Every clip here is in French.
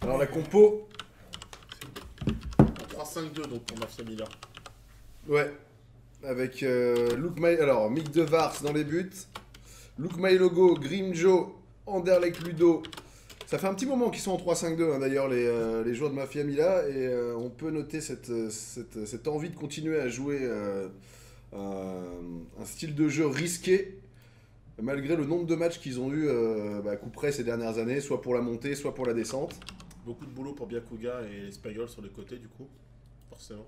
Alors la compo, En 3-5-2 donc pour Mafia Mila. ouais, avec alors Mick DeVars dans les buts, Luke Mailogo, Grimjo, Anderlecht Ludo. Ça fait un petit moment qu'ils sont en 3-5-2 hein, d'ailleurs les joueurs de Mafia Mila et on peut noter cette envie de continuer à jouer un style de jeu risqué malgré le nombre de matchs qu'ils ont eu coup près ces dernières années, soit pour la montée, soit pour la descente. Beaucoup de boulot pour Byakuya et Spiegel sur les côtés du coup, forcément.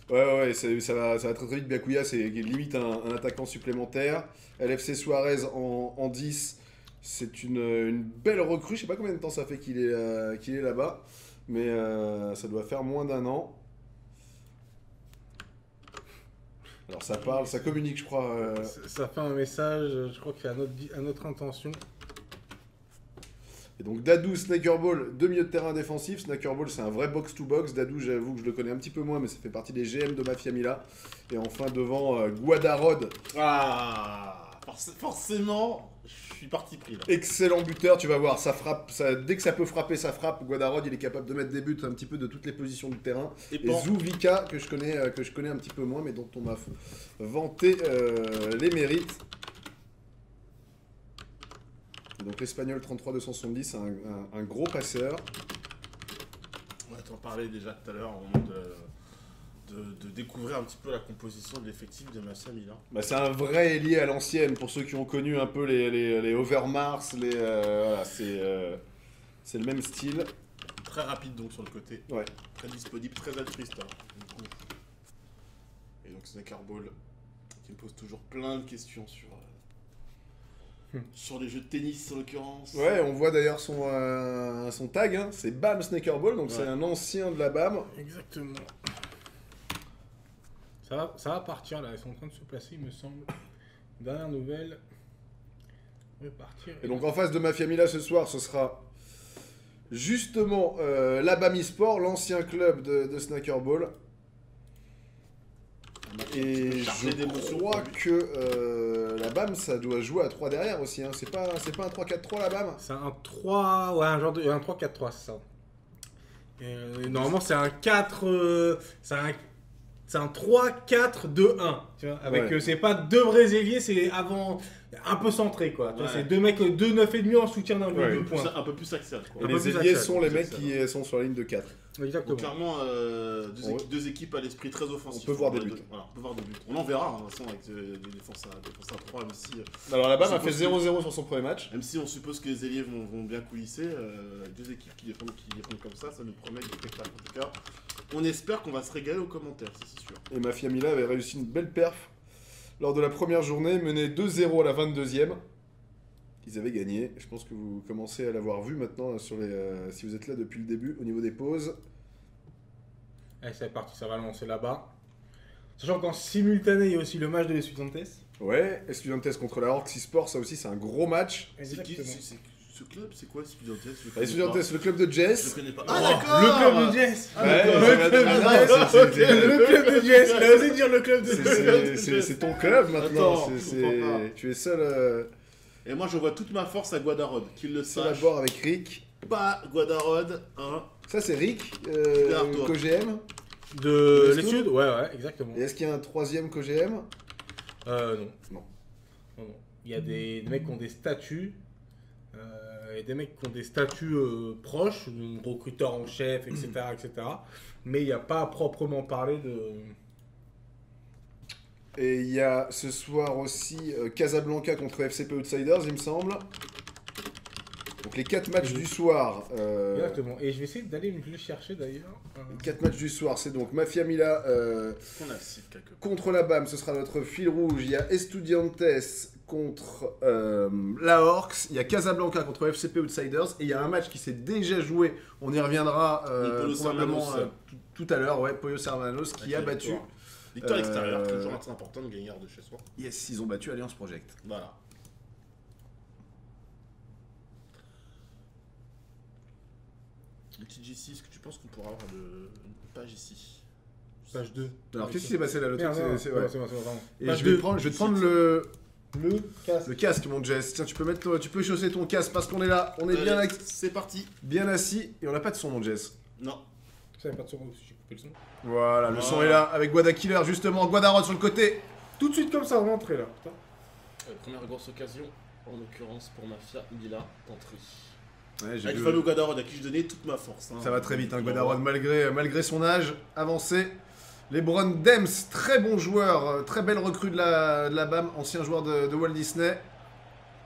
Ouais, ça va très très vite. Byakuya, c'est limite un attaquant supplémentaire. LFC Suarez en 10, c'est une belle recrue. Je sais pas combien de temps ça fait qu'il est là-bas, mais ça doit faire moins d'un an. Alors ça parle, ça communique, je crois. Ça fait un message, je crois qu'il fait à notre intention. Et donc Dadou, Snakerball, deux milieux de terrain défensifs. Snakerball, c'est un vrai box-to-box. Dadou, j'avoue que je le connais un petit peu moins, mais ça fait partie des GM de Mafia Mila. Et enfin devant Guadarod. Ah, forcément, je suis parti pris là. Excellent buteur, tu vas voir, ça frappe, dès que ça peut frapper, ça frappe. Guadarod, il est capable de mettre des buts un petit peu de toutes les positions du terrain. Et Zouvika, que je connais un petit peu moins, mais dont on m'a vanté les mérites. Et donc l'Espagnol 33-270, un gros passeur. On va t'en parler déjà tout à l'heure, au moment de découvrir un petit peu la composition de l'effectif de Mafia Mila. Bah, c'est un vrai ailier à l'ancienne, pour ceux qui ont connu un peu les Overmars, voilà, c'est le même style. Très rapide donc sur le côté, Ouais. très disponible, très altruiste. Hein, du coup. Et donc Snakerball qui me pose toujours plein de questions sur les jeux de tennis en l'occurrence. Ouais, on voit d'ailleurs son tag, hein, c'est BAM Snakerball, donc c'est un ancien de la BAM. Exactement. Ça va partir là, ils sont en train de se placer, il me semble. Dernière nouvelle. On va partir. Et donc en face de Mafia Mila ce soir, ce sera justement la BAM eSport, l'ancien club de Snakerball. Et je crois que la BAM, ça doit jouer à 3 derrière aussi. Hein. C'est pas un 3-4-3 la BAM. C'est un 3, ouais, un 3-4-3, c'est ça. Normalement, c'est un 4. C'est un 3-4-2-1. Tu vois, avec Ouais. c'est pas deux vrais ailiers, c'est avant. Un peu centré quoi. Ouais. C'est deux mecs, 2-9,5 en soutien d'un Ouais. but de points. Un peu plus axial quoi. Et Un peu les plus ailiers axial, sont les mecs axial, qui sont sur la ligne de 4. Exactement. Donc clairement, deux équipes à l'esprit très offensif. On peut voir des buts. Voilà, on peut voir des buts. On en verra, hein, de toute façon, avec des défenses à 3, même si, Alors la BAM a C'est fait possible. 0-0 sur son premier match. même si on suppose que les ailiers vont bien coulisser, deux équipes qui défendent comme ça nous promet du spectacle. En tout cas, on espère qu'on va se régaler aux commentaires, ça, c'est sûr. Et Mafia Mila avait réussi une belle perf lors de la première journée, mené 2-0 à la 22e. Ils avaient gagné. Je pense que vous commencez à l'avoir vu maintenant sur si vous êtes là depuis le début au niveau des pauses. Allez, c'est parti, ça va lancer là-bas. Sachant qu'en simultané, il y a aussi le match de l'Estudiantes. Ouais, Estudiantes contre la Orcs eSport, ça aussi c'est un gros match. Exactement. Ce club, c'est quoi Estudiantes? Estudiantes, le club de Je Jess. connais pas. Oh, Ah d'accord. le club de Jess. Ouais, le club de Jess. Le club de Jess. Il a osé dire le club de Jess. c'est ton club maintenant. Attends, je comprends pas. Tu es seul Et moi, je vois toute ma force à Guadarod, qu'il le seul à sache. bord avec Rick. Pas Guadarod, hein. Ça c'est Rick, Arthur. CoGM. De Le l'étude. Ouais, exactement. Et est-ce qu'il y a un troisième CoGM? Non. Non. Non. Il y a des mecs qui ont des statuts. Et des mecs qui ont des statuts proches, recruteurs en chef, etc., etc. Mais il n'y a pas à proprement parler de... Et il y a ce soir aussi Casablanca contre FCP Outsiders, il me semble. Donc les 4 matchs du soir. Exactement. Et je vais essayer d'aller le chercher d'ailleurs. Les 4 matchs du soir, c'est donc Mafia Mila On a le site quelque part. contre la BAM, ce sera notre fil rouge. Il y a Estudiantes contre la Orcs. Il y a Casablanca contre FCP Outsiders. Et il y a un match qui s'est déjà joué. On y reviendra Polo probablement Sermanos. tout à l'heure. Ouais, Pollo Sermanos qui a Avec la battu. Victoire extérieure, toujours très important de gagner hors de chez soi. Yes, ils ont battu Alliance Project. Voilà. Le TGC, est-ce que tu penses qu'on pourra avoir une page ici? Page 2. Alors qu'est-ce qui s'est passé là? Le truc, Merde, c'est ouais, ouais. c'est bon, pardon. Et Page je vais 2. prendre Le casque. Le casque, mon Jess. Tiens, tu peux chausser ton casque parce qu'on est là. On est Allez, c'est parti. bien assis et on n'a pas de son, mon Jess. Non. Ça n'avait pas de son, j'ai coupé le son. Voilà, le son est là avec Guadakiller justement. Guadarod sur le côté. Tout de suite comme ça, rentrée là. Putain. Première grosse occasion, en l'occurrence pour Mafia Mila d'entrée. Ouais, j'ai Avec vu- Fabio Guadarod à qui je donnais toute ma force. Hein. Ça va très vite, hein, Guadarod, malgré son âge avancé. Les Brown Dems, très bon joueur, très belle recrue de la BAM, ancien joueur de Walt Disney.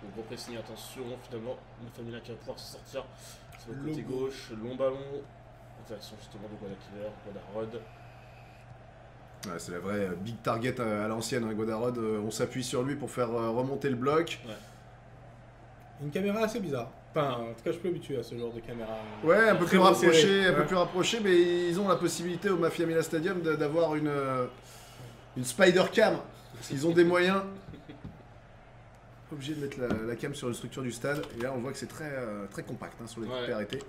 Donc gros pressing, attention, finalement, Mafia Mila qui va pouvoir se sortir sur le côté gauche, long ballon, en direction justement de Guadakiller, Guadarod. Ouais, c'est la vraie big target à l'ancienne, hein, Guadarod. On s'appuie sur lui pour faire remonter le bloc. Ouais. Une caméra assez bizarre. Enfin, en tout cas, je suis plus habitué à ce genre de caméra. Ouais, un peu Très plus rapproché, resserré, un peu ouais. plus rapproché, mais ils ont la possibilité au Mafia Mila Stadium d'avoir une spider cam. Parce qu'ils ont des moyens. Obligé de mettre la cam sur une structure du stade. Et là, on voit que c'est très compact hein, sur les Ouais. arrêtés.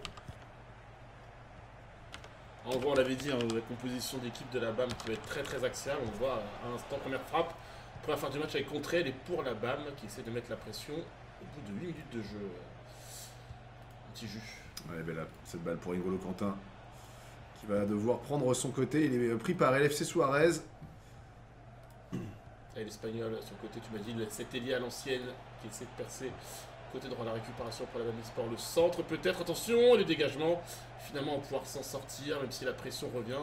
En gros, on l'avait dit, hein, la composition d'équipe de la BAM qui va être très axiale. On voit à l'instant, première frappe, première fin du match avec Contré, elle est pour la BAM qui essaie de mettre la pression au bout de 8 minutes de jeu. Un petit jus. Ouais, ben là, cette balle pour N'Golo Kanté qui va devoir prendre son côté. Il est pris par LFC Suarez. Et l'Espagnol sur le côté, tu m'as dit, c'était lié à l'ancienne qui essaie de percer. Côté droit, la récupération pour la BAM Sport, le centre peut-être, attention, les dégagements. Finalement, on va pouvoir s'en sortir, même si la pression revient.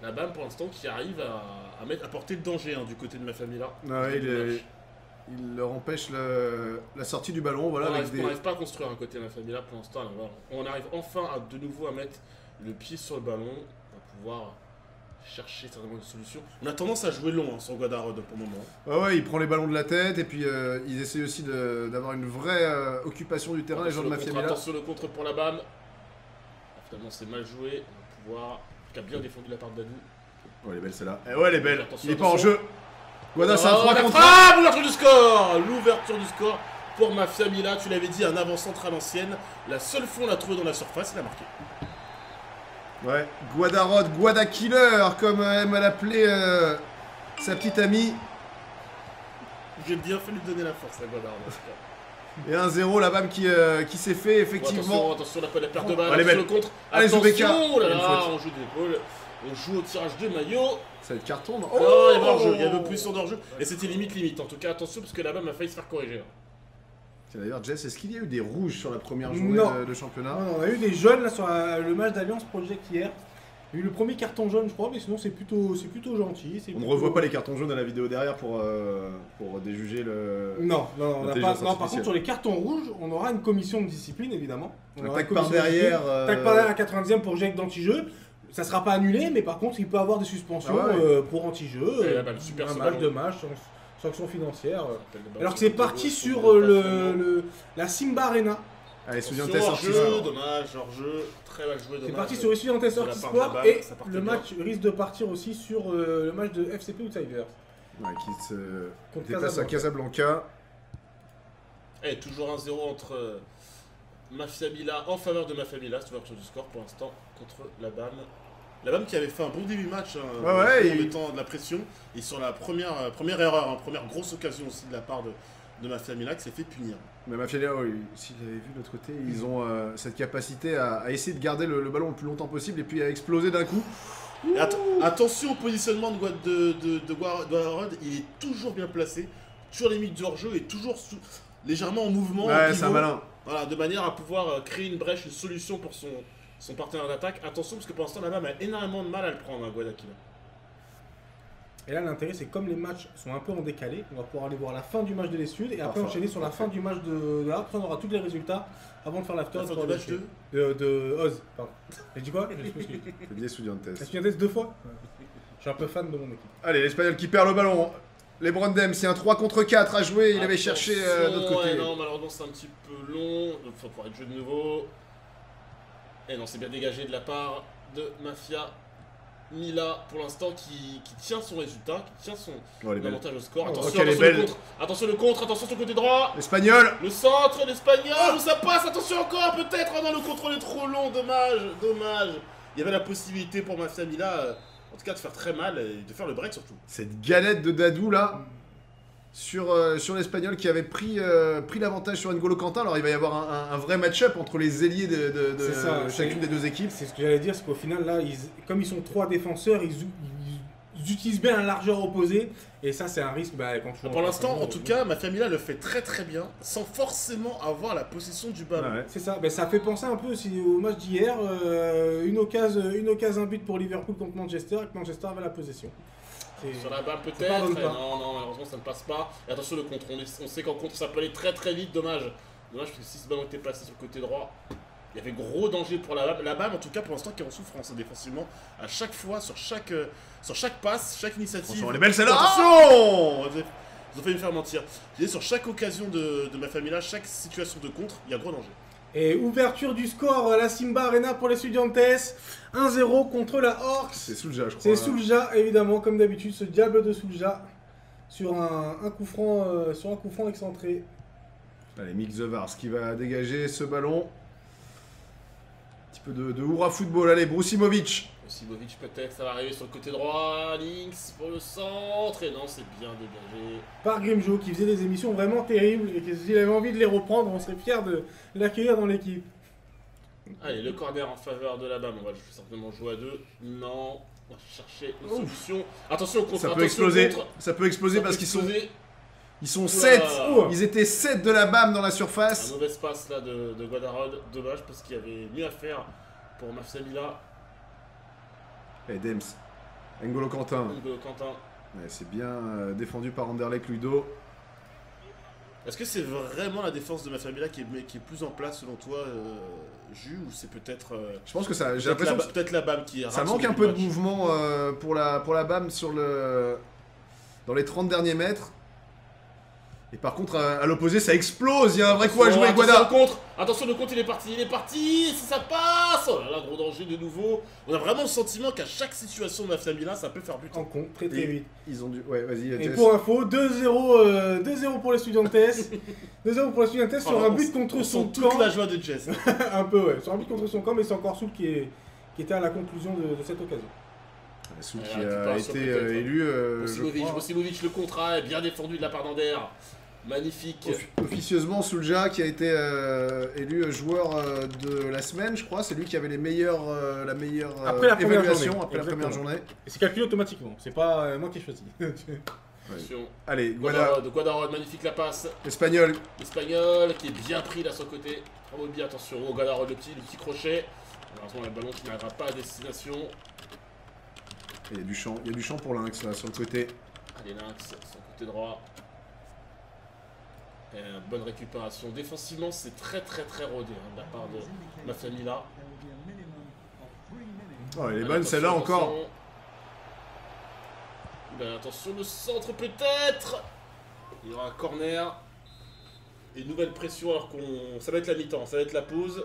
La BAM pour l'instant qui arrive à porter le danger hein, du côté de ma famille là. Ouais, il leur empêche la sortie du ballon. Voilà, On avec n'arrive pas à construire un côté de ma famille là pour l'instant. On arrive enfin de nouveau à mettre le pied sur le ballon. On va pouvoir chercher certainement une solution. On a tendance à jouer long hein, sur Guadarod pour le moment. Ouais, il prend les ballons de la tête et puis ils essayent aussi d'avoir une vraie occupation du terrain, les gens de Mafia Mila. Attention le contre pour la BAM. Ah, finalement c'est mal joué. On va pouvoir. Qui a bien défendu la part de Dadou. Ouais, elle est belle celle-là. Eh ouais, elle est belle. Attention, Il est pas en attention. jeu. Guada, c'est un 3 la contre 1. frappe, l'ouverture du score. L'ouverture du score pour Mafia Mila. Tu l'avais dit, un avant-centre à l'ancienne. La seule fois on l'a trouvé dans la surface, il a marqué. Ouais, Guadarod, Guadakiller, comme aime l'appeler sa petite amie. J'ai bien fait lui donner la force à Guadarod. Et 1-0, la BAM qui s'est fait effectivement. Attention, la perte de balle, Allez, attention belle. le contre. Allez, Zoubeka. Attention, oh là Une là, faute. on joue d'épaule. On joue au tirage de maillot. Ça va être carton. Non, Non, il y avait hors-jeu, il y avait position d'hors-jeu. Et c'était limite. En tout cas, attention, parce que la BAM a failli se faire corriger. Tiens, d'ailleurs, Jess, est-ce qu'il y a eu des rouges sur la première journée Non. de championnat? Non, on a eu des jeunes là sur le match d'Alliance Project hier. Il y a eu le premier carton jaune, je crois, mais sinon c'est plutôt gentil. On ne revoit pas les cartons jaunes à la vidéo derrière pour déjuger le. Non, on n'a pas. L'intelligence Non, par artificielle. contre, sur les cartons rouges, on aura une commission de discipline évidemment. On Un aura tac une par commission de derrière. discipline. Tac par derrière à 90e pour geste d'anti-jeu. Ça sera pas annulé, mais par contre, il peut avoir des suspensions Ah ouais. pour anti-jeu. Et la balle super un sur match ballon. de match, sanction financière. Bah, Alors que c'est parti sur la Simba Arena. Allez, Estudiantes hors Ortiz. jeu, dommage, hors-jeu, très mal joué, dommage. C'est parti sur Estudiantes de la Ortiz part de la Sport BAM, et ça partait le bien. match risque de partir aussi sur le match de FCP Outsiders. Ouais, qui se Contre déplace à Casablanca. Et toujours 1-0 entre Mafia Mila en faveur de Mafia Mila, c'est l'ouverture du score pour l'instant contre la BAM. La BAM qui avait fait un bon début de match hein, Ouais, en il- mettant de la pression. Et sur la première erreur, hein, première grosse occasion aussi de la part de Mafia Mila qui s'est fait punir. Mais Mafia Mila, s'ils avaient vu de l'autre côté, ils ont cette capacité à essayer de garder le ballon le plus longtemps possible et puis à exploser d'un coup. Et attention au positionnement de Guadarod, il est toujours bien placé, toujours limite du hors-jeu et toujours légèrement en mouvement. Ouais, pivot. c'est un malin. Voilà, de manière à pouvoir créer une brèche, une solution pour son partenaire d'attaque. Attention, parce que pour l'instant, la BAM a énormément de mal à le prendre, hein, Guadakiller. Et là, l'intérêt, c'est comme les matchs sont un peu en décalé, on va pouvoir aller voir la fin du match de l'Estud et après Parfait. enchaîner sur la fin du match de là. Après, on aura tous les résultats avant de faire l'after. La fin du match de Oz. Pardon. J'ai dit quoi? Je m'excuse. C'est bien Estudiantes. Estudiantes 2 fois. Je suis un peu fan de mon équipe. Allez, l'Espagnol qui perd le ballon. Les Brandem, c'est un 3 contre 4 à jouer. Il avait cherché de l'autre côté. Ouais, non, malheureusement, c'est un petit peu long. Donc, il faut pouvoir être joué de nouveau. Et non, c'est bien dégagé de la part de Mafia Mila, pour l'instant, qui tient son résultat, qui tient son Oh, elle est belle. avantage au score. Oh, Attention, qu'elle est attention, le belle. contre. Attention, le contre. Attention, sur le côté droit. L'espagnol. Le centre, l'Espagnol, où ça passe, attention encore, peut-être, oh non, le contrôle est trop long, dommage. Il y avait la possibilité pour Mafia Mila, en tout cas, de faire très mal et de faire le break surtout. Cette galette de Dadou là. sur l'Espagnol qui avait pris l'avantage sur N'Golo Kanté. Alors il va y avoir un vrai match-up entre les ailiers de C'est ça, chacune des deux équipes. C'est ce que j'allais dire, c'est qu'au final, là, comme ils sont 3 défenseurs, ils utilisent bien la largeur opposée. Et ça, c'est un risque quand tu Pour l'instant, en tout cas, ma famille le fait très très bien, sans forcément avoir la possession du ballon. Ah ouais. C'est ça, ça fait penser un peu aussi au match d'hier. Une occasion, un but pour Liverpool contre Manchester, et que Manchester avait la possession. Sur la balle Ça peut-être, pardonne pas. non, malheureusement ça ne passe pas. Et attention le contre, on sait qu'en contre ça peut aller très très vite, dommage. Dommage parce que si ce ballon était placé sur le côté droit, il y avait gros danger pour la BAM. La BAM en tout cas pour l'instant qui est en souffrance défensivement. À chaque fois, sur chaque passe, chaque initiative. Attention, elle est belle celle-là. Attention Ils ont failli me faire mentir. Je disais, sur chaque occasion de ma famille là, chaque situation de contre, il y a gros danger. Et ouverture du score à la Simba Arena pour les Estudiantes. 1-0 contre la Hawks. C'est Soulja, je crois. C'est Soulja, évidemment, comme d'habitude, ce diable de Soulja. Sur un coup franc excentré. Allez, Mick The Vars qui va dégager ce ballon. Un petit peu de hurrah football. Allez, Brusimovic. Brusimovic peut-être, ça va arriver sur le côté droit. Lynx pour le centre. Et non, c'est bien dégagé. Par Grimjo, qui faisait des émissions vraiment terribles. Et que s'il avait envie de les reprendre, on serait fiers de l'accueillir dans l'équipe. Allez, le corner en faveur de la BAM. On va simplement jouer à 2. Non. On va chercher une solution. Attention au contre. Ça peut exploser. Ça peut exploser parce qu'ils sont 7. Oula. Ils étaient 7 de la BAM dans la Un surface. mauvais passe là de Guadarod. Dommage parce qu'il y avait mieux à faire pour Mafsamila. Et Dems. N'Golo Kanté. N'Golo Kanté. Ouais, c'est bien défendu par Anderlecht Ludo. Est-ce que c'est vraiment la défense de Mafsamila qui est plus en place selon toi, Jus, ou c'est peut-être Je pense que ça. J'ai l'impression que peut-être la BAM qui ça manque un peu de mouvement pour la BAM dans les 30 derniers mètres. Et par contre, à l'opposé, ça explose. Il y a un vrai coup à jouer, Guada. Attention, le contre, il est parti. Si ça passe, oh là là, gros danger de nouveau. On a vraiment le sentiment qu'à chaque situation de Mafsamila, ça peut faire but. En compte, très très vite. Ils ont dû. Ouais, vas-y. Et Jess. pour info, 2-0 pour les Estudiantes. 2-0 pour les Estudiantes sur un but contre son toute camp. la joie de Jess. Un peu, ouais. Sur un but contre son camp, mais c'est encore Soul qui était à la conclusion de cette occasion. Soul Ouais, qui la a récupération été peut-être, élu. je crois. Brusimovic, le contrat est bien défendu de la part d'Ander. Magnifique. Officieusement, Soulja qui a été élu joueur de la semaine, je crois. C'est lui qui avait la meilleure Après la première évaluation journée. après la première Exactement. journée. Et c'est calculé automatiquement, c'est pas moi qui ai choisi. Attention. Allez, Guada, Guadarod, magnifique la passe. Espagnol. L'Espagnol qui est bien pris là sur le côté. Bravo bien, attention. Oh, Guadarod, le petit crochet. Malheureusement, le ballon qui n'arrivera pas à destination. Et il y a du champ pour Lynx là sur le côté. Allez, Lynx, sur le côté droit. Et bonne récupération. Défensivement, c'est très rodé de la part de Mafsamila. Oh, elle est bonne celle-là encore. Attention, le centre peut-être. Il y aura un corner. Et nouvelle pression alors ça va être la mi-temps, ça va être la pause.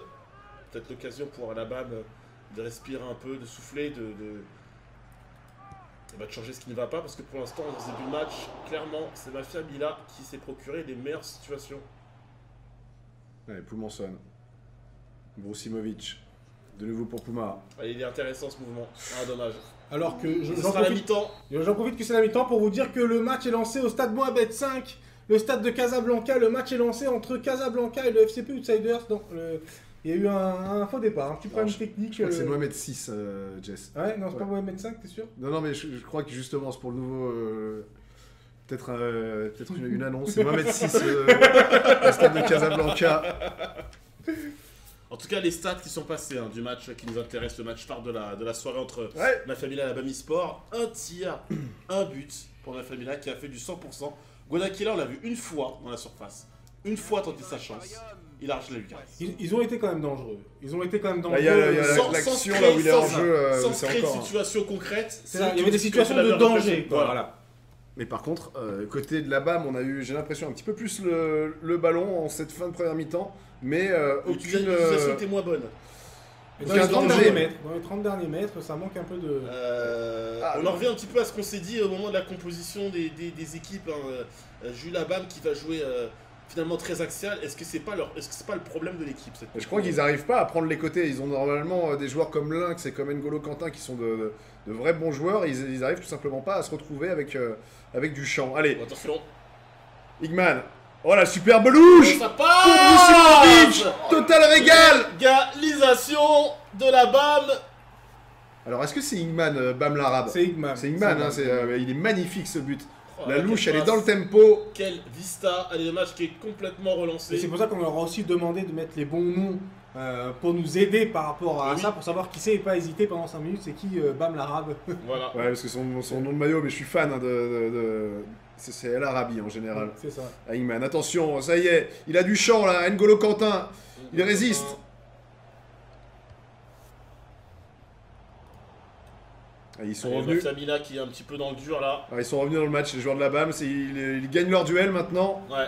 Peut-être l'occasion pour la BAM de respirer un peu, de souffler, de changer ce qui ne va pas. Parce que pour l'instant, dans ce début de match, clairement, c'est Mafsamila qui s'est procuré les meilleures situations. Allez, Poumanson. Brusimovic. De nouveau pour Puma. Allez, il est intéressant ce mouvement. Ah, dommage. Alors que Ce sera la mi-temps. j'en profite que c'est la mi-temps pour vous dire que le match est lancé au stade Mohamed 5, le stade de Casablanca. Le match est lancé entre Casablanca et le FCP Outsiders. Il y a eu un faux départ, un petit problème technique. Je crois que c'est Mohamed 6, Jess. Ouais, non, c'est pas Mohamed 5, t'es sûr? Non, mais je crois que justement, c'est pour le nouveau. Peut-être une annonce. C'est Mohamed 6, le stade de Casablanca. En tout cas, les stats qui sont passés du match qui nous intéresse, le match phare de la soirée entre Mafsamila et la Bami Sport. Un tir, un but pour Mafsamila qui a fait du 100%. Guadakila, on l'a vu une fois dans la surface. Une fois tenter sa chance. Il a arraché la lucarne. Ils ont été quand même dangereux. Ils ont été quand même dangereux. Il y a l'action là où il est en jeu. Sans c'est créer de encore. situation concrète. Il y avait des situations de danger. Voilà. Mais par contre, côté de la BAM, on a eu, j'ai l'impression, un petit peu plus le ballon en cette fin de première mi-temps. Mais aucune. L'utilisation était moins bonne. Dans les 30 derniers mètres. Dans les 30 derniers mètres, ça manque un peu de. On en revient un petit peu à ce qu'on s'est dit au moment de la composition des équipes. Jules Labam qui va jouer finalement très axial. Est-ce que c'est pas le problème de l'équipe Je crois qu'ils n'arrivent pas à prendre les côtés. Ils ont normalement des joueurs comme Lynx et comme N'Golo Kanté qui sont de vrais bons joueurs. Ils arrivent tout simplement pas à se retrouver avec du champ. Allez, Attention. Higman. Oh la superbe louche. Ça Pour passe. Brucimovic. Total régal. Égalisation de la BAM. Alors est-ce que c'est Higman, Bam l'arabe? C'est Higman. C'est Higman, hein, il est magnifique ce but. Oh, La quelle louche, elle est passe. dans le tempo. Quel vista. Allez, le match qui est complètement relancé. Et c'est pour ça qu'on leur a aussi demandé de mettre les bons noms pour nous aider par rapport à Oui. ça, pour savoir qui c'est et pas hésiter pendant 5 minutes. C'est qui Bam l'arabe. Voilà. Ouais, parce que son nom de maillot, mais je suis fan hein, c'est El Arabi en général. C'est ça. Ah, Higman, attention, ça y est, il a du champ là, N'Golo Kantin. Il résiste. Ah, ils sont revenus. Samila qui est un petit peu dans le dur là. Ah, ils sont revenus dans le match, les joueurs de la BAM. Ils gagnent leur duel maintenant. Ouais.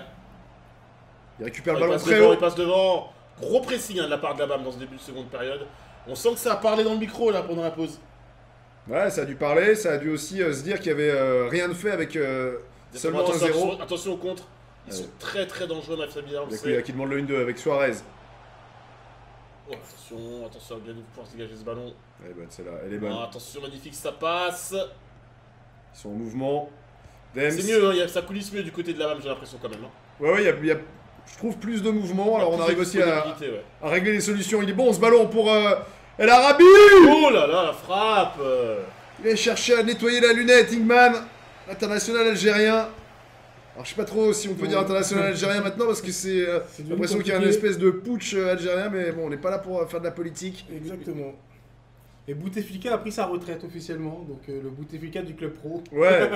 Ils récupèrent Il le ballon passe très devant, haut. il passe devant. Gros pressing hein, de la part de la BAM dans ce début de seconde période. On sent que ça a parlé dans le micro là pendant la pause. Ouais, ça a dû parler, ça a dû aussi se dire qu'il n'y avait rien de fait avec seulement un 0. Attention au contre. Ils sont très très dangereux, ma famille. On le Il y a sait. qui demande le 1-2 avec Suarez. Oh, attention à bien pouvoir se dégager ce ballon. Elle est bonne, celle-là, elle est bonne. Ah, attention, magnifique, ça passe. Ils sont en mouvement. Dems. C'est mieux, hein, ça coulisse mieux du côté de la BAM, j'ai l'impression quand même. Hein. Ouais, il y a, je trouve plus de mouvement. Alors on Plus arrive de aussi à disponibilité, ouais. régler les solutions. Il est bon ce ballon pour El Arabi. Oh là là, la frappe. Il a cherché à nettoyer la lunette, Higman, international algérien. Alors je sais pas trop si on peut dire international algérien maintenant parce que c'est C'est devenu l'impression qu'il y a une compliqué. espèce de putsch algérien, mais bon, on n'est pas là pour faire de la politique. Exactement. Et Bouteflika a pris sa retraite officiellement, donc le Bouteflika du club pro. Ouais.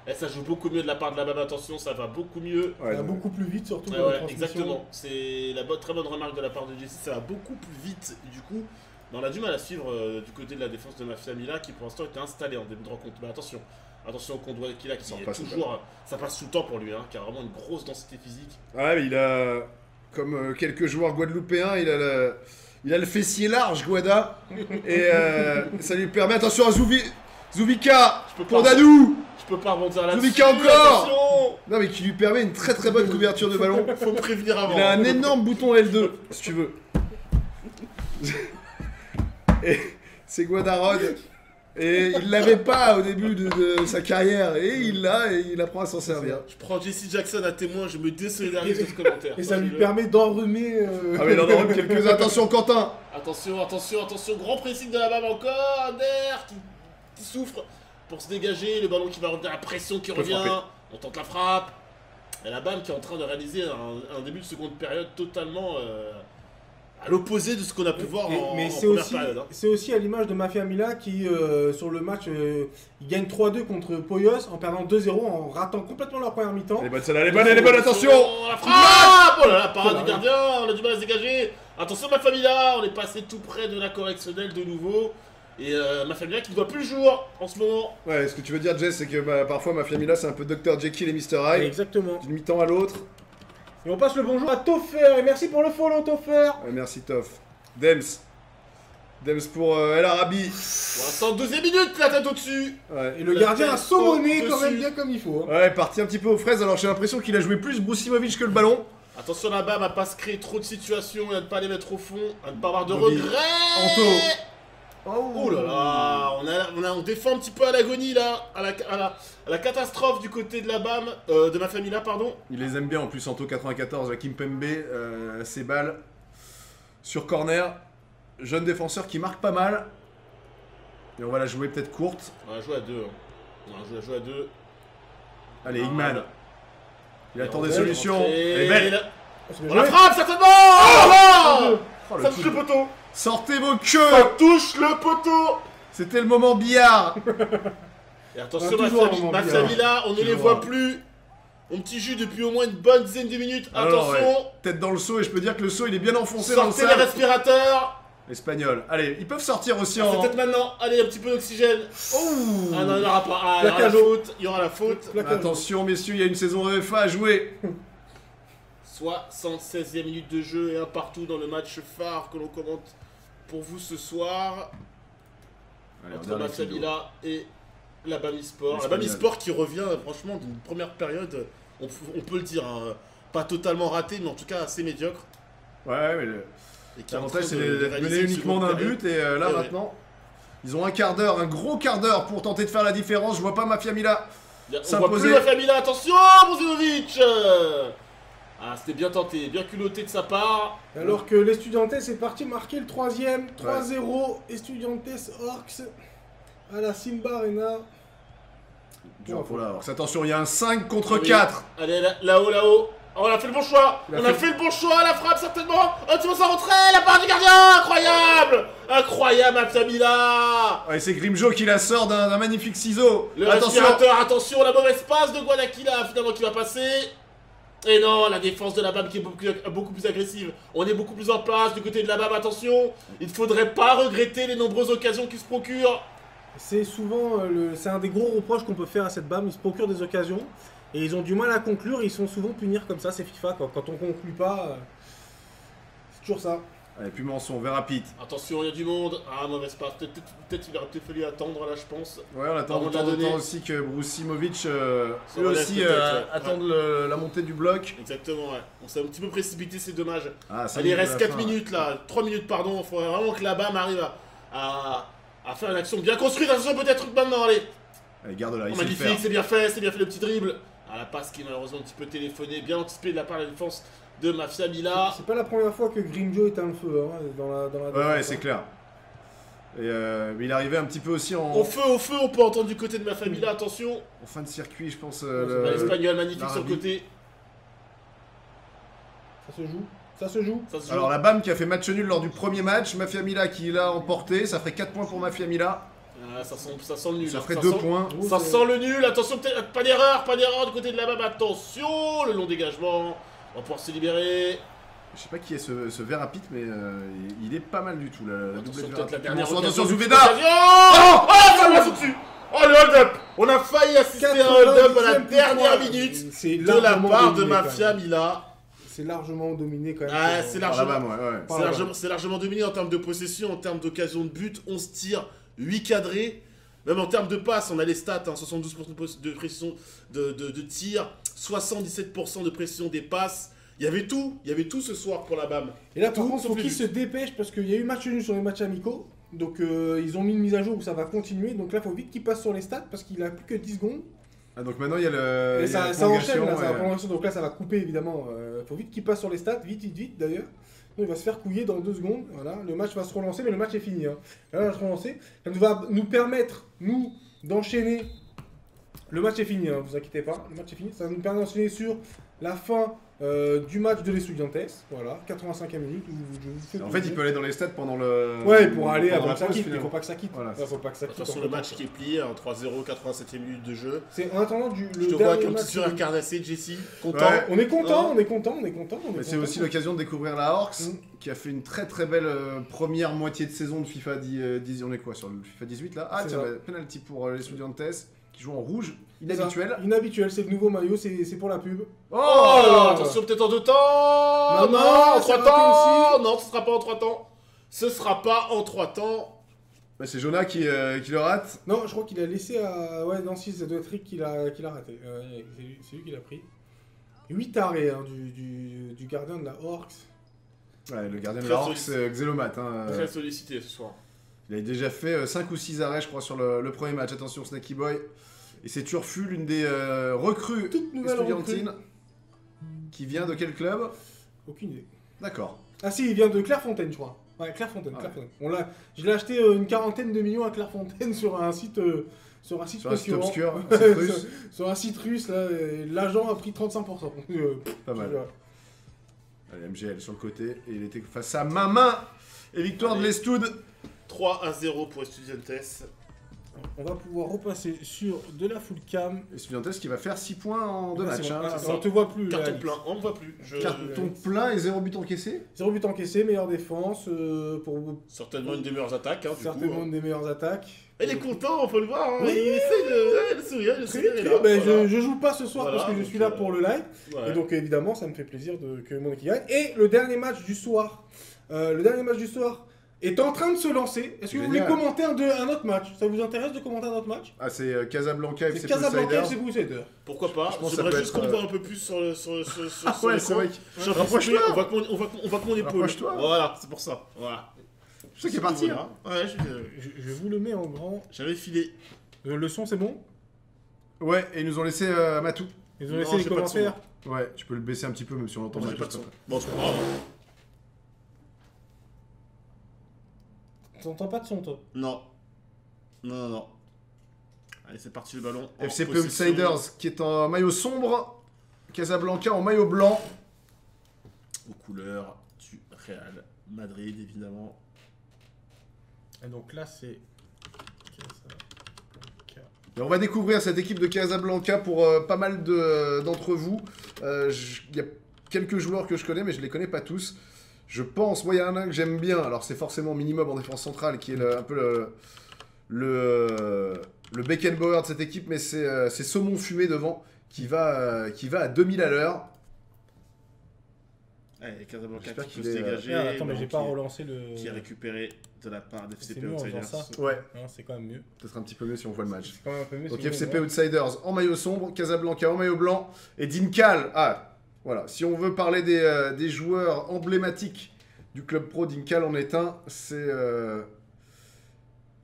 Et ça joue beaucoup mieux de la part de la BAM, attention, ça va beaucoup mieux. Ouais, Ça va donc, beaucoup plus vite surtout Ouais, dans la ouais, transmission. exactement. C'est la très bonne remarque de la part de Jesse. Ça va beaucoup plus vite. Du coup, on a du mal à suivre du côté de la défense de Mafia Mila qui pour l'instant était installé en début de rencontre. Mais attention qu'on doit qu'il a qui Ça est passe, toujours. Ça passe tout le temps pour lui, hein, qui a vraiment une grosse densité physique. ouais, mais il a, comme quelques joueurs guadeloupéens, il a le fessier large, Guada. Et ça lui permet, attention à Zouvika Je peux pour pas- Dadou. Je peux pas rebondir là-dessus. Zouvika encore. Attention. Non, mais qui lui permet une très très bonne couverture de ballon. Faut me prévenir avant. Il a un énorme bouton L2, si tu veux. Et c'est Guadarod. Et il l'avait pas au début de sa carrière. Et il l'a, et il apprend à s'en servir. Je prends Jesse Jackson à témoin, je me désolidarise de ce commentaire. Et ça lui Sachez-le. permet d'enrhumer. Ah, mais il en a même quelques-uns. Attention, Quentin. Attention, grand pressing de la BAM encore. Ander qui souffre pour se dégager. Le ballon qui va revenir, la pression qui peut revient. frapper. On tente la frappe. Et la BAM qui est en train de réaliser un début de seconde période totalement à l'opposé de ce qu'on a pu voir en Mais c'est première aussi, période. Hein. c'est aussi à l'image de Mafia Mila qui, sur le match, il gagne 3-2 contre Poyos en perdant 2-0 en ratant complètement leur première mi-temps. Elle est bonne, celle-là, elle est bonne, attention. La frappe. Oh là là, parade du gardien, on a du mal à se dégager. Attention ma famille là, on est passé tout près de la correctionnelle de nouveau. Et ma famille là qui ne voit plus le jour en ce moment. Ouais, ce que tu veux dire, Jess, c'est que parfois Mafia Mila, c'est un peu Dr. Jekyll et Mr. Hyde. Exactement. D'une mi-temps à l'autre. Et on passe le bonjour à Toffer, et merci pour le follow Toffer. Ouais, merci, Toff. Dems pour El Arabi. Pour l'instant, deuxième minute, la tête au-dessus. Ouais. Et le La gardien a tête saumonné quand au-dessus. même bien comme il faut. hein. Ouais, parti un petit peu aux fraises. Alors j'ai l'impression qu'il a joué plus Brucimovic que le ballon. Attention la BAM à pas se créer trop de situations et à ne pas les mettre au fond, à ne pas avoir de Bobby. regrets. Anto. Oh là là, on défend un petit peu à l'agonie là, à la catastrophe du côté de la BAM, de ma famille là, pardon. Il les aime bien en plus, Anto 94, la Kimpembe, ses balles sur corner. Jeune défenseur qui marque pas mal. Et on va la jouer peut-être courte. On va jouer à deux. On va jouer à deux. Allez, Higman. Il attend des belle solutions. rentrée. Elle est belle. C'est bien On la joué. frappe certainement. Oh là Oh, le ça coup touche de- le poteau. Sortez vos Ça queues. touche le poteau. C'était le moment billard. Et attention, On a toujours un moment ma bizarre. famille là, on ne les Toujours. voit plus. Mon petit jus depuis au moins une bonne dizaine de minutes. Alors, Attention. ouais. Tête dans le seau et je peux dire que le seau il est bien enfoncé dans le Sortez les sable. respirateurs. Espagnol. Allez, ils peuvent sortir aussi C'est en. peut-être maintenant. Allez, un petit peu d'oxygène. Oh. Ah non, il n'y aura pas. Ah, il y aura la Plaquage. faute. Il y aura la faute. Plaquage. Attention messieurs, il y a une saison EFA à jouer. 76e minute de jeu et un partout dans le match phare que l'on commente pour vous ce soir. Allez, on Entre regarde la les studios. Famila et la Bamisport. La Espagnol. Bamisport qui revient franchement d'une première période, on peut le dire, hein, pas totalement raté, mais en tout cas assez médiocre. Ouais, mais Et qui est en l'avantage train c'est de d'être réaliser mené une uniquement seconde d'un période. but et là Eh ouais. maintenant ils ont un quart d'heure, un gros quart d'heure pour tenter de faire la différence. Je vois pas Mafia Mila On voit s'imposer. plus la famille là, attention, Brozinovic. Ah, c'était bien tenté, bien culotté de sa part. Alors que l'Estudiantes est parti marquer le 3ème, 3-0, Estudiantes Orcs à la Simba Arena. Dur pour la Orcs. Attention, il y a un 5 contre Ah oui. 4. Allez, là-haut, là-haut. Oh, on a fait le bon choix. On a fait le bon choix, la frappe certainement. Oh, tu vas s'en rentrer, la part du gardien. Incroyable. Incroyable, Mafia. Ouais, c'est Grimjo qui la sort d'un magnifique ciseau. Le Attention. respirateur, attention, la mauvaise passe de Guadakila finalement qui va passer. Et non, la défense de la BAM qui est beaucoup plus agressive. On est beaucoup plus en place du côté de la BAM, attention. Il ne faudrait pas regretter les nombreuses occasions qui se procurent. C'est souvent c'est un des gros reproches qu'on peut faire à cette BAM, ils se procurent des occasions et ils ont du mal à conclure, ils sont souvent punir comme ça, c'est FIFA, quand on conclut pas, c'est toujours ça. Allez, puis Manson, Verapit. Attention, il y a du monde. Ah, mauvaise passe. Peut-être il aurait peut-être fallu attendre là, je pense. Ouais, on attend On de l'a temps en donné. temps aussi que Brusimovic Se eux relève aussi peut-être, ouais. attendent la montée du bloc. Exactement, ouais. On s'est un petit peu précipité, c'est dommage. Ah, ça Allez, il y est, reste à la 4 fin. minutes là. 3 minutes, pardon. Il faudrait vraiment que la BAM arrive à faire une action bien construite. Attention, peut-être maintenant, allez. Allez, garde-la, il Oh, sait le magnifique, faire. c'est bien fait le petit dribble. Ah, la passe qui est malheureusement un petit peu téléphonée, bien anticipée de la part de la défense de Mafia Mila. C'est pas la première fois que Grimjo éteint le feu hein, dans la Ouais, défense, ouais, c'est hein. clair. Et mais il arrivait un petit peu aussi en Au feu, on peut entendre du côté de Mafia Mila, attention. fin de circuit, je pense. L'Espagnol magnifique sur le l'Arabie. côté. Ça se joue, ça se joue. Ça se joue. Alors la BAM qui a fait match nul lors du premier match, Mafia Mila qui l'a emporté, ça ferait 4 points pour Mafia Mila, Ah, ça sent le nul. ça hein. ferait 2 sent- points. Ça sent le nul, attention, peut-être pas d'erreur du côté de la BAM, attention, le long dégagement, on va pouvoir se libérer. Je sais pas qui est ce Verapit, mais il est pas mal du tout, la doublette Attention, de peut-être la Verapit. dernière Attention, occasion. Zoubeda. Oh, ça passe au-dessus. Oh, le hold-up. On a failli assister à un hold-up à la 90e dernière point. minute C'est de la largement part de dominé, quand Mafia même. Mila. C'est largement dominé quand même. Ah, c'est Par la largement, BAM, ouais. Par la BAM. c'est largement dominé en termes de possession, en termes d'occasion de but, 11 tirs, 8 cadrés. Même en termes de passes, on a les stats, hein, 72% de pression de tir, 77% de pression des passes. Il y avait tout ce soir pour la BAM. Et là, par Tout contre, sauf faut les qu'ils buts. se dépêchent parce qu'il y a eu match nul sur les matchs amicaux. Donc, ils ont mis une mise à jour où ça va continuer. Donc là, faut vite qu'ils passent sur les stats parce qu'il a plus que 10 secondes. Ah, donc maintenant il y a le. Et il y a la ça enchaîne, prolongation, là, ça va et- prolongation. Donc là, ça va couper évidemment. Faut vite qu'ils passent sur les stats, vite d'ailleurs. Donc, il va se faire couiller dans 2 secondes. Voilà, le match va se relancer, mais le match est fini. Hein. Là, il va se relancer. Ça va nous permettre, nous, d'enchaîner. Le match est fini, hein, vous inquiétez pas. Le match est fini. Ça va nous permettre d'enchaîner sur la fin du match de l'Estudiantes. Voilà, 85e minute. En fait, il peut aller dans les stats pendant le. Ouais, pour aller pendant avant la que ça pause, quitte. Il finalement. faut pas que ça quitte. Voilà, Ouais, faut pas que ça quitte. Attention, le match qui est plié, hein, 3-0, 87e minute de jeu. C'est en attendant Je le te vois dernier comme match. petit sourire cardassé, Jesse. Content. Ouais. On est content, Non. on est content, on est content. Mais c'est aussi l'occasion de découvrir la Orcs, Mm. qui a fait une très très belle première moitié de saison de FIFA 10. On est quoi sur le FIFA 18 là? Ah C'est tiens, ça. bah, penalty pour les Estudiantes qui jouent en rouge, C'est ça. inhabituel. Inhabituel, c'est le nouveau maillot, c'est pour la pub. Oh, Oh là là, attention, peut-être en 2 temps. Non, Non, en c'est 3 raté temps. aussi. Non, ce sera pas en 3 temps. Ce sera pas en 3 temps. Bah, c'est Jonah qui le rate. Non, je crois qu'il a laissé à. Ouais, non, si, ça doit être Rick qui l'a raté. C'est lui qui l'a pris. 8 arrêts hein, du gardien de la Orcs. Ouais, le gardien de Très la Orcs, sollicité. Xelomat. hein, Très sollicité ce soir. il a déjà fait 5 ou 6 arrêts, je crois, sur le premier match. Attention, Snaky Boy. Et c'est Turfu, l'une des recrues Toute nouvelle estudiantines. recrue. Qui vient de quel club? Aucune idée. D'accord. Ah si, il vient de Clairefontaine, je crois. Ouais, Clairefontaine, Ouais. Clairefontaine. Je l'ai acheté une quarantaine de millions à Clairefontaine sur un site Sur un site concurrent. obscur, un site russe. Sur un site russe, là, et l'agent a pris 35%. Pas mal. Ouais. Allez, MGL sur le côté. Et il était face à Main. Et victoire de Allez. l'Estud. 3-0 pour Estudiantes. On va pouvoir repasser sur de la full cam. Estudiantes qui va faire 6 points en 2 Ouais, matchs. c'est bon. hein. Ah, c'est ça. on te voit plus. là, Carton Alix. plein, on ne voit plus. Carton plein et 0 but encaissé. 0 but encaissé, meilleure défense, pour Certainement une des meilleures attaques. Hein, du certainement coup, hein. une des meilleures attaques. Il est content, on peut le voir. Hein. Oui. Il essaie de sourire, le Très sourire bien, est là. ben, voilà. je joue pas ce soir Voilà, parce que je donc, suis là pour le live. Ouais. Et donc évidemment, ça me fait plaisir que mon équipe gagne. Et le dernier match du soir, est en train de se lancer. Est-ce que vous voulez Génial. commenter un autre match? Ça vous intéresse de commenter un autre match? Ah, c'est Casablanca C'est FC Casablanca Crusaders. FC Crusaders. Pourquoi pas? Je pense que ça J'aimerais peut juste être, qu'on voit un peu plus sur le sur Ah ouais, c'est vrai. Rapproche-toi. On voit que mon épaule. Rapproche-toi. Voilà, c'est pour ça. Voilà. C'est qui est parti. Voilà. Ouais, Je vous le mets en grand. j'avais filé. Le son, c'est bon? Ouais, et ils nous ont laissé Matou. Ils ont Non, laissé les j'ai pas de son, commentaires. Ouais, tu peux le baisser un petit peu, même si on l'entend Moi, mal. j'ai pas de son. Bon, c'est pas grave. T'entends pas de son, toi? Non. Non. Allez, c'est parti le ballon. En FCP possession. Outsiders qui est en maillot sombre. Casablanca en maillot blanc. Aux couleurs du Real Madrid, évidemment. Et donc là, c'est... Et on va découvrir cette équipe de Casablanca pour pas mal d'entre vous. Il y a quelques joueurs que je connais, mais je les connais pas tous. Je pense, moi il y en a un que j'aime bien, alors c'est forcément Minimob en défense centrale qui est un peu le Beckenbauer de cette équipe, mais c'est Saumon Fumé devant qui va à 2000 à l'heure. Allez, Casablanca J'espère qui peut qu'il se est, dégager. Ah, attends, mais j'ai qui pas est- relancé le... Qui est récupéré de la part C'est d'FCP mieux en faisant Outsiders. ça. Ouais, Non, c'est quand même mieux. peut-être un petit peu mieux si on voit le match. C'est quand même un peu mieux. Donc si vous FCP voulez. Outsiders en maillot sombre, Casablanca en maillot blanc, et Dinkal. Ah, voilà, si on veut parler des joueurs emblématiques du club pro, Dinkal en est un.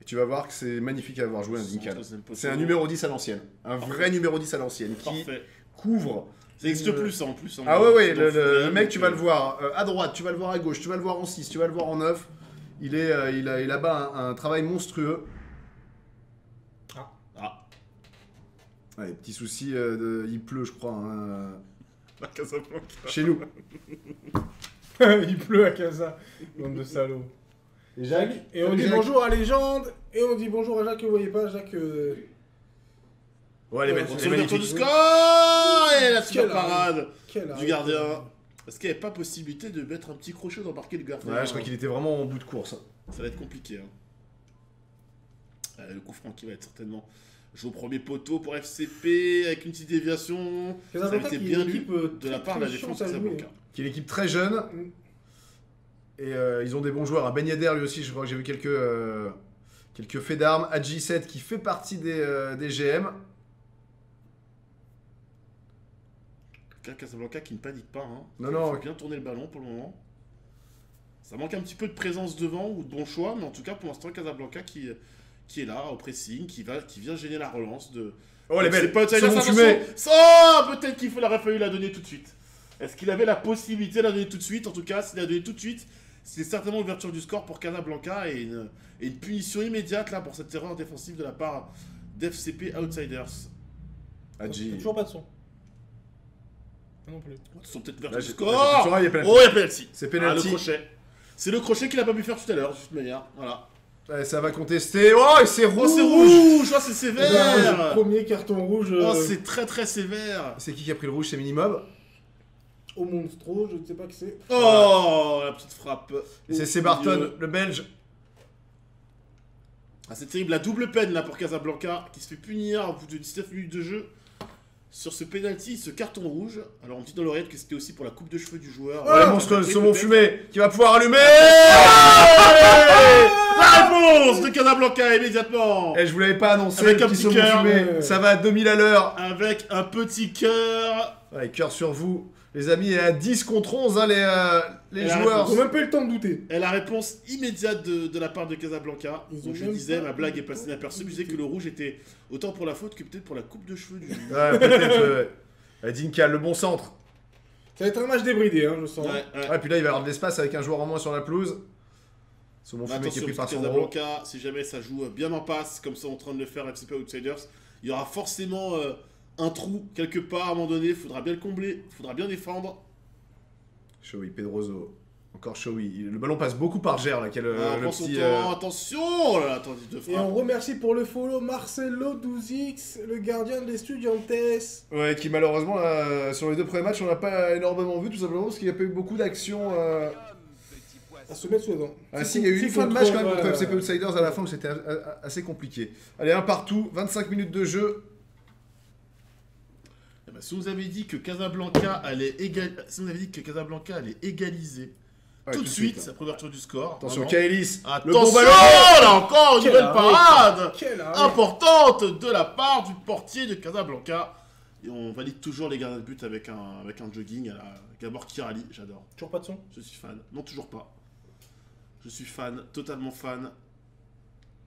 Et tu vas voir que c'est magnifique à avoir joué un Dinkal. C'est un numéro 10 à l'ancienne. Un vrai numéro 10 à l'ancienne qui Parfait. couvre. Ça n'existe plus, ça, en plus. hein. Ah ouais, Dans le football, mec, tu vas donc, le voir à droite, tu vas le voir à gauche, tu vas le voir en 6, tu vas le voir en 9. Il a bas un travail monstrueux. Ah, Ouais, petit souci, il pleut, je crois, hein, la Casablanca. chez nous. Il pleut à Casa, bande de salauds. Et Jacques, et on dit Jacques. bonjour à Légende, et on dit bonjour à Jacques que vous voyez pas, Jacques... Ouais, les Ouais, mecs, On c'est se retourne du magnifique. score. Et la super Quel parade Quel du arrêt. gardien. Est-ce qu'il n'y avait pas possibilité de mettre un petit crochet d'embarquer le gardien? Ouais, je crois qu'il était vraiment en bout de course. Ça va être compliqué. Le coup franc qui va être certainement joué au premier poteau pour FCP avec une petite déviation. Ça a Casablanca été qui est bien une lu équipe de la part de la défense chiante à jouer, Casablanca. Qui est une équipe très jeune. Et ils ont des bons joueurs. À Ben Yedder, lui aussi, je crois que j'ai vu quelques faits d'armes. Adji7 qui fait partie des GM. Casablanca qui ne panique pas. Hein. Non, non. Il faut bien tourner le ballon pour le moment. Ça manque un petit peu de présence devant ou de bon choix, mais en tout cas pour l'instant Casablanca qui est là au pressing, qui vient gêner la relance de. Oh, les C'est belles. pas Saumon fumé. Peut-être qu'il aurait fallu la donner tout de suite. Est-ce qu'il avait la possibilité de la donner tout de suite? En tout cas, s'il la donné tout de suite, c'est certainement l'ouverture du score pour Casablanca et une punition immédiate là pour cette erreur défensive de la part d'FCP Outsiders. Adji. Toujours pas de son. Ah non plus. Ils sont peut-être Là, ouverture du j'ai- score. là, il y a penalty. Oh, il y a penalty. C'est Ah, penalty. le crochet. C'est le crochet qu'il a pas pu faire tout à l'heure, de toute manière. Voilà. Ouais, ça va contester. Oh, et c'est rouge. Oh, c'est rouge. Oh, c'est Eh ben, sévère. Premier carton rouge Oh, c'est très très sévère. C'est qui a pris le rouge? C'est Minimob. au Monstro, je ne sais pas qui c'est. Oh, la petite frappe. Et c'est Au Sebarton, milieu. le Belge. Ah, c'est terrible, la double peine là pour Casablanca qui se fait punir au bout de 19 minutes de jeu sur ce penalty, ce carton rouge. Alors on me dit dans l'oreillette que c'était aussi pour la coupe de cheveux du joueur. Ouais, monstre, saumon fumé qui va pouvoir allumer. La réponse de Casablanca immédiatement. Et je vous l'avais pas annoncé, Avec le un petit petit saumon cœur. fumé. Ça va à 2000 à l'heure. Avec un petit cœur. Ouais, cœur sur vous. Les amis, et à 10 contre 11, hein, les Et la joueurs. Ils ont même pas eu le temps de douter. Et la réponse immédiate de la part de Casablanca. Ils ont Donc je même disais, pas ma blague eu est le passée temps inaperçue, de je disais que douter. le rouge était autant pour la faute que peut-être pour la coupe de cheveux du Ouais, peut-être. Dinkal, le bon centre. Ça va être un match débridé, hein, je sens. Ouais, ouais. Ouais, puis là, il va y avoir de l'espace avec un joueur en moins sur la pelouse. Saumon Mais fumé qui est attention, pris par parce que Sandro. Casablanca, si jamais ça joue bien en passe, comme ça en train de le faire FCP Outsiders, il y aura forcément un trou quelque part à un moment donné, il faudra bien le combler, il faudra bien défendre. Showy, Pedroso. Encore Showy. Le ballon passe beaucoup par Ger, là, qui est le Prends son petit. temps, attention. Oh là là, attends, de Et on frappe. remercie pour le follow Marcelo 12X, le gardien de l'Estudiantes. Ouais, qui malheureusement, sur les deux premiers matchs, on l'a pas énormément vu, tout simplement parce qu'il n'y a pas eu beaucoup d'actions. À se mettre sous la dent. Ah si, il y a eu une fin de match quand même contre FCP Outsiders à la fin où c'était assez compliqué. Allez, un partout, 25 minutes de jeu. Eh ben, si on nous avait dit que Casablanca allait égaliser Ouais, tout de suite là. après l'ouverture du score. Attention, vraiment. Kaelis. Attention, Le bon ballon. là encore une Quel nouvelle arrêt. parade Quel arrêt. importante de la part du portier de Casablanca. Et on valide toujours les gardiens de but avec un jogging à la Gabor Kirali, j'adore. Toujours pas de son. Je suis fan. Non, toujours pas. Je suis fan, totalement fan.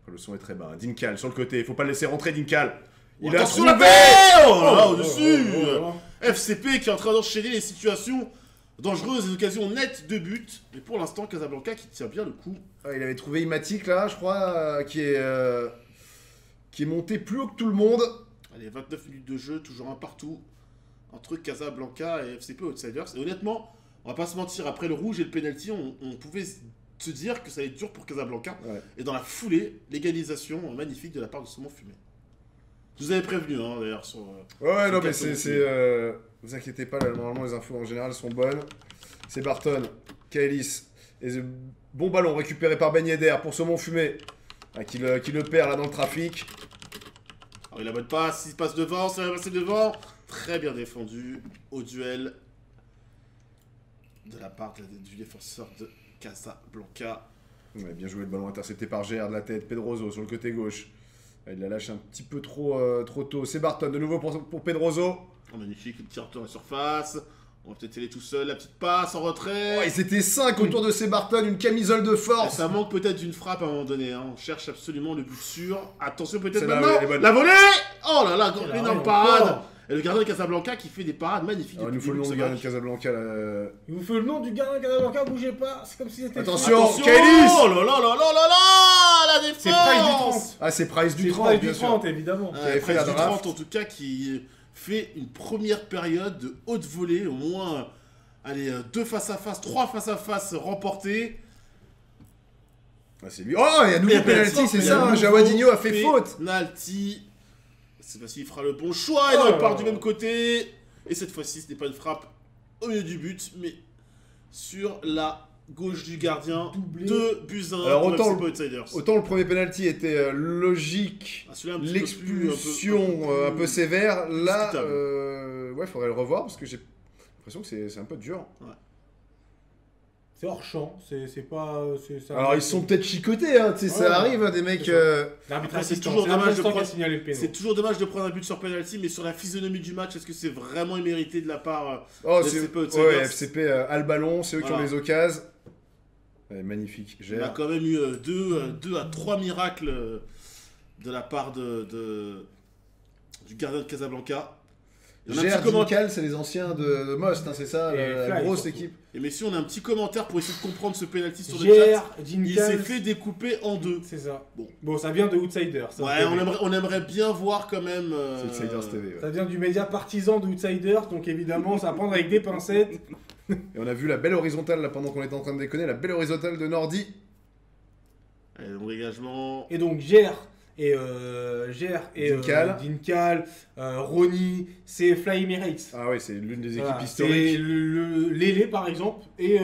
Le son est très bas. Dinkal sur le côté, il faut pas le laisser rentrer Dinkal. Il a Attention la trouvé. paix. Oh là là, au-dessus. oh. FCP qui est en train d'enchaîner les situations dangereuses, les occasions nettes de but. Mais pour l'instant, Casablanca qui tient bien le coup. Ah, il avait trouvé Imatic là, je crois, qui est monté plus haut que tout le monde. Allez, 29 minutes de jeu, toujours un partout entre Casablanca et FCP Outsiders. Et honnêtement, on va pas se mentir, après le rouge et le penalty, on pouvait se dire que ça allait être dur pour Casablanca. Ouais. Et dans la foulée, l'égalisation magnifique de la part de Saumon Fumé. Je vous avais prévenu, hein, d'ailleurs, sur... Ouais, sur non, mais Casablanca. vous inquiétez pas, là, normalement les infos en général sont bonnes. C'est Barton, Kaelis, et bon ballon récupéré par Ben Yedder pour Saumon Fumé, qui le perd là dans le trafic. Alors il a bonne passe, il passe devant, ça va passer devant. Très bien défendu au duel de la part du défenseur de Casablanca. Ouais, bien joué, le ballon intercepté par Gérard de la tête, Pedroso sur le côté gauche. Il la lâche un petit peu trop tôt. C'est Barton de nouveau pour Pedroso. Oh, magnifique, le petit retour à la surface. On va peut-être aller tout seul, la petite passe en retrait. Oh, ils étaient 5 autour de Barton, une camisole de Et force. ça manque peut-être d'une frappe à un moment donné. Hein. On cherche absolument le but sûr. Attention peut-être Celle-là, maintenant. elle est bonne. La volée. Oh là là, Elle énorme arrive parade. encore. Et le gardien de Casablanca qui fait des parades magnifiques. Alors, il nous faut le nom du gardien de Casablanca là. Il vous fait le nom du gardien de Casablanca, bougez pas, c'est comme si c'était... Attention. Attention. Kaelis. Oh là là là là là là. La défense. C'est Price du 30. Ah, c'est Price du C'est 30, Price bien du sûr. 30, évidemment. Qui avait fait Price la du draft. 30 en tout cas qui fait une première période de haute volée. Au moins, allez, 2 face-à-face, 3 face-à-face remportés. Ah, c'est lui. Oh, il y a nouveau penalty, c'est ça. Hein, Jawadinho a fait faute. Penalty. Cette fois-ci, il fera le bon choix. Et non, il part du même côté. Et cette fois-ci, ce n'est pas une frappe au milieu du but, mais sur la gauche du gardien Doublé. de Buzyn. Alors, pour autant FCP Outsiders. Autant le premier penalty était logique, Ah, celui-là, un petit peu plus, l'expulsion un peu sévère. Là, discutable. ouais, faudrait le revoir parce que j'ai l'impression que c'est un peu dur. C'est hors champ, c'est pas... ça- Alors, ils sont peut-être chicotés, hein, tu sais, Ouais, ça arrive, hein, des mecs. c'est ça. L'arbitre Après, c'est assistant, toujours dommage de qui a prendre- signalé le péno. C'est toujours dommage de prendre un but sur penalty, mais sur la physionomie du match, est-ce que c'est vraiment immérité de la part Oh, de c'est FCP Outsiders? ouais, FCP a le ballon, c'est eux qui ont Voilà. les occasions. Ouais, magnifique, On a Gère. quand même eu 2 à 3 miracles de la part du gardien de Casablanca. Il y en a un Gère, petit commentaire. Dincal, c'est les anciens de Most, hein, c'est ça, Et la Fly, grosse surtout. équipe. Et messieurs, on a un petit commentaire pour essayer de comprendre ce penalty sur le chat. Gère, Il s'est Dinkel, fait découper en 2. c'est ça. Bon. Bon, ça vient de Outsider. Ça, Ouais, on aimerait bien voir quand même. C'est Outsiders TV. Ouais. Ça vient du média partisan d'Outsider, donc évidemment, ça va prendre avec des pincettes. Et on a vu la belle horizontale là pendant qu'on était en train de déconner, la belle horizontale de Nordi. Allez, donc dégagement. Et donc, Gère et Dinkel. Dinkel, Ronnie, c'est Fly Emirates. Ah oui, c'est l'une des équipes Voilà, historiques. c'est Lélé par exemple et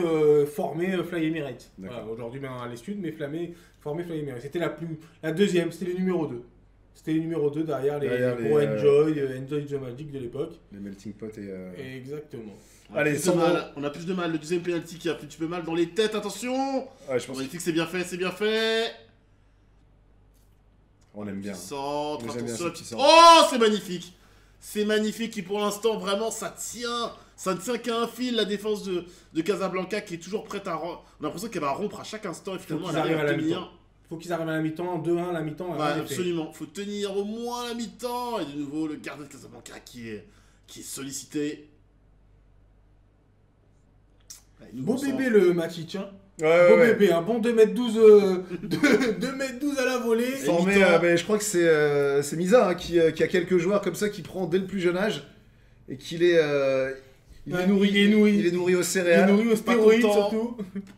formé Fly Emirates. D'accord. Voilà, aujourd'hui ben, à l'Est-Sud, mais formé Fly Emirates. C'était la deuxième, c'était le numéro 2. C'était le numéro 2 derrière les gros Enjoy the Magic de l'époque. Les melting pot et. Exactement. Allez, plus de sans mal. On a plus de mal. Le deuxième penalty qui a fait un petit peu mal dans les têtes. Attention. Ouais, je pense Magnifique, c'est bien fait, c'est bien fait. qu'on aime bien. Centre, On les aime bien, attention. ces petits centres. Oh, c'est magnifique. C'est magnifique et pour l'instant, vraiment, ça tient. Ça ne tient qu'à un fil, la défense de Casablanca qui est toujours prête à... On a l'impression qu'elle va rompre à chaque instant et finalement, qu'ils elle arrive arrivent à à la tenir. Faut qu'ils arrivent à la mi-temps, 2-1 la mi-temps. Ouais, absolument. Faut tenir au moins la mi-temps. Et de nouveau, le gardien de Casablanca qui est sollicité. Allez, nouveau Beau centre. bébé le Matic, hein. Ouais, Beau ouais, ouais. bébé, un bon 2m12 2m12 à la volée. Formé, mi-temps. mais je crois que c'est Misa hein, qui a quelques joueurs comme ça qui prend dès le plus jeune âge et qu'il est, il Ouais, est nourri, il est nourri. il est nourri aux Il est céréales. nourri aux Pas stéroïdes content. surtout.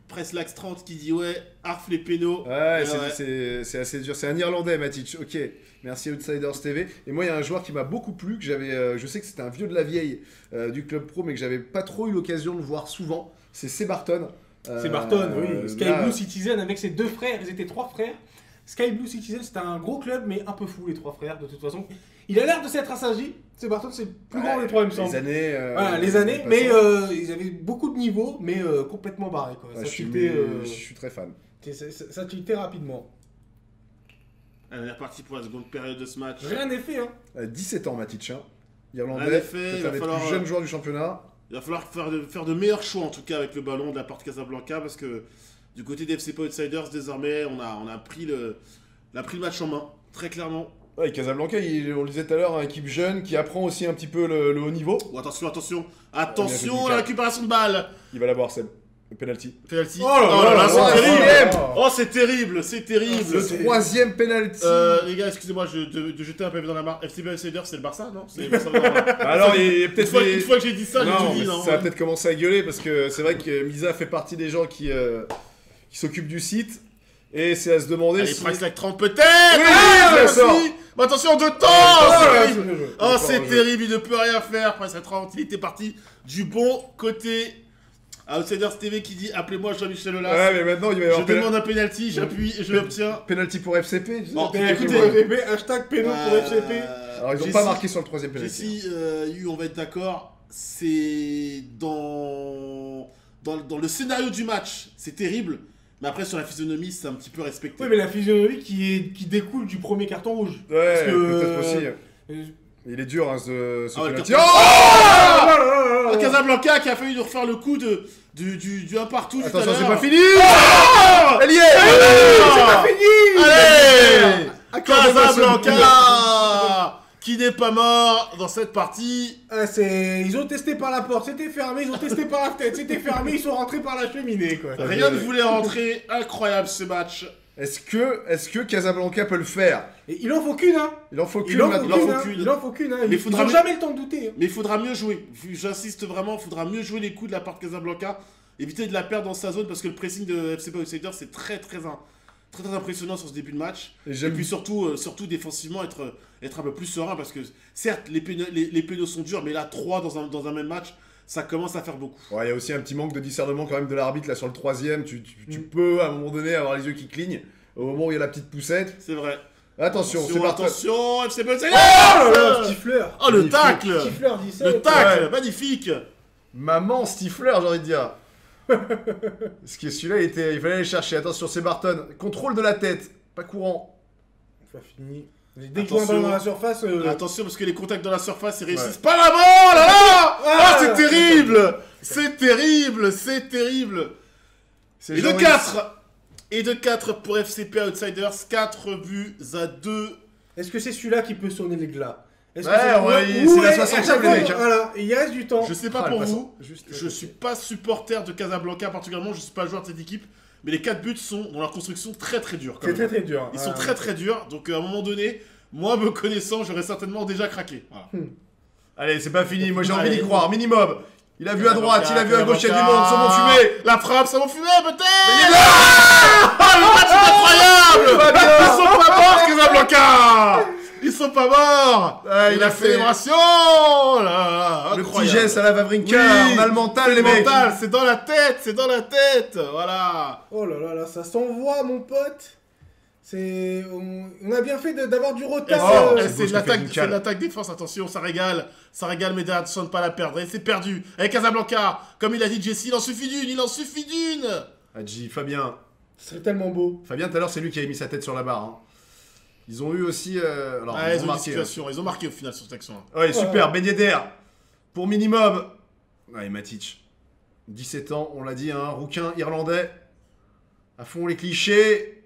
Preslax 30 qui dit ouais, Arf les pénaux. Ouais, Ouais. c'est assez dur. C'est un Irlandais, Matic. Ok, merci Outsiders TV. Et moi, il y a un joueur qui m'a beaucoup plu, que j'avais, je sais que c'était un vieux de la vieille du club pro, mais que j'avais pas trop eu l'occasion de voir souvent. C'est Barton. C'est Barton, oui. Sky là, Blue Citizen avec ses 2 frères, ils étaient 3 frères. Sky Blue Citizen, c'était un gros club, mais un peu fou, les 3 frères, de toute façon. Il a l'air de s'être assagi. C'est Barton, c'est le plus grand des 3, il me semble. Les années. Voilà, les années, passant. mais ils avaient beaucoup de niveaux, mais complètement barrés. Quoi. Ouais, Ça je suis tiltait, je suis très fan. ça tiltait rapidement. Allez, on est reparti pour la seconde période de ce match. Rien n'est fait, hein. 17 ans, Matic. Hein. En Irlandais, effet, il peut-être va un des falloir, plus jeunes joueurs du championnat. Il va falloir faire de meilleurs choix en tout cas avec le ballon de la part de Casablanca parce que du côté des FCP Outsiders désormais on a pris le match en main très clairement. Ouais, Casablanca, on le disait tout à l'heure, une équipe jeune qui apprend aussi un petit peu le haut niveau. Oh, attention, attention. bien Attention fait, à la récupération de balle. Il va l'avoir, Seb. Le penalty. Penalty. Oh là là, c'est oh, terrible. oh. Oh, c'est terrible, c'est terrible. Le troisième penalty. Les gars, excusez-moi de jeter un pavé dans la mare. FC Crusaders, c'est le Barça, non? C'est le Barça. Alors, il y a peut-être Une fois que j'ai dit ça, j'ai Non, tout dit, mais non? ça va peut-être commencer à gueuler parce que c'est vrai que Misa fait partie des gens qui s'occupent du site. Et c'est à se demander Allez, si... Price like 30 peut-être. Oui, Ah, ça merci. sort. Mais attention, de temps. Oh, c'est là, terrible. c'est bien joué. Oh, c'est Encore un jeu. terrible, il ne peut rien faire. Price like 30, il était parti du bon côté. Outsiders TV qui dit appelez-moi Jean-Michel Aulas. Ouais, mais maintenant, il va y Je avoir demande un penalty, j'appuie et je l'obtiens. penalty pour FCP. tu sais. Oh, Penalty écoutez, pour FCP, hashtag péno pour FCP. Alors, ils n'ont Jessie- pas marqué sur le troisième penalty. Jessie, on va être d'accord, c'est dans le scénario du match, c'est terrible. Mais après, sur la physionomie, c'est un petit peu respecté. Oui, mais la physionomie qui découle du premier carton rouge. Ouais, Parce que, peut-être aussi. euh, Il est dur, hein, ce Ah ouais, penalty. le Oh Ah là là là là là. Casablanca qui a failli nous refaire le coup du 1 partout. tout à Attention, c'est l'heure. pas fini. Oh Elle y est. C'est pas fini. Allez Casablanca qui n'est pas mort dans cette partie. Ah, ils ont testé par la porte, c'était fermé, ils ont testé par la fenêtre, c'était fermé, ils sont rentrés par la cheminée, quoi. Rien ne voulait rentrer. Incroyable ce match. Est-ce que Casablanca peut le faire? Et il en faut qu'une, hein. Il en faut Il qu'une en faut maintenant. faut qu'une, hein. qu'une. Il en faut qu'une, hein. Mais Ils faudra- n'ont jamais le temps de douter. Hein. Mais il faudra mieux jouer. J'insiste vraiment, il faudra mieux jouer les coups de la part de Casablanca. Éviter de la perdre dans sa zone parce que le pressing de FC Outsiders c'est très impressionnant sur ce début de match. Et Et j'aime puis surtout défensivement être un peu plus serein parce que certes les pénaux sont durs mais là 3 dans un même match ça commence à faire beaucoup. Ouais, il y a aussi un petit manque de discernement quand même de l'arbitre là sur le troisième. Tu peux à un moment donné avoir les yeux qui clignent. Au moment où il y a la petite poussette. C'est vrai. Attention, c'est parti. Attention, FC Outsiders. Oh là là, Stifleur. Oh le Magnifique. tacle. Stifleur 17. Le tacle, magnifique. Maman Stifler, j'ai envie de dire. Parce que celui-là, il fallait aller chercher. Attention, c'est Barton. Contrôle de la tête. Pas courant. Pas fini. Dès qu'ils vont Attention. dans la surface. Attention parce que les contacts dans la surface ils réussissent Ouais. pas là-bas. Oh là là. Ah, c'est terrible. C'est terrible, c'est terrible. C'est Et de Jean-Yves. 4 Et de 4 pour FCP Outsiders, 4 buts à 2. Est-ce que c'est celui-là qui peut sonner les glas? Est-ce Ouais, ouais, c'est la 60e, les mecs, hein. Voilà, il reste du temps. Je sais pas Ah, pour le vous, passant. Juste, je suis pas supporter de Casablanca particulièrement, je suis pas joueur de cette équipe, mais les 4 buts sont dans leur construction très dures. quand C'est même. très dur. Ils sont très durs, donc à un moment donné, moi me connaissant, j'aurais certainement déjà craqué. Voilà. Allez, c'est pas fini. Moi, j'ai envie Allez. d'y croire. Minimum. Il a vu à droite, il a vu à gauche, il y a du Casablanca. monde. Saumon fumé. La frappe, ça m'a fumé peut-être. Ah, le match est incroyable. Ils sont pas morts, Casablanca. Ils sont pas morts. Ah, Et il la a fait célébration, oh là là, le petit incroyable. geste à la Vavrinka. Oui, On a le mental, C'est les mecs. mental, c'est dans la tête, c'est dans la tête. Voilà. Oh là là là, ça s'envoie, mon pote. On a bien fait d'avoir du retard. Oh, Eh, c'est c'est beau de ce l'attaque, que fait c'est de Duncan. l'attaque défense, attention, ça régale, mais attention de ne pas la perdre. Et c'est perdu. Avec Casablanca, comme il a dit Jesse, il en suffit d'une. Hadji, Fabien. Ce serait tellement beau. Fabien, tout à l'heure, c'est lui qui a mis sa tête sur la barre. hein. Ils ont eu aussi. Alors, Ah, ils ont une marqué. situation, ils ont marqué au final sur cette action. Ouais, super. Ouais. Ben Yedder. Pour minimum. Allez, Matic. 17 ans, on l'a dit, hein. Rouquin irlandais. À fond les clichés.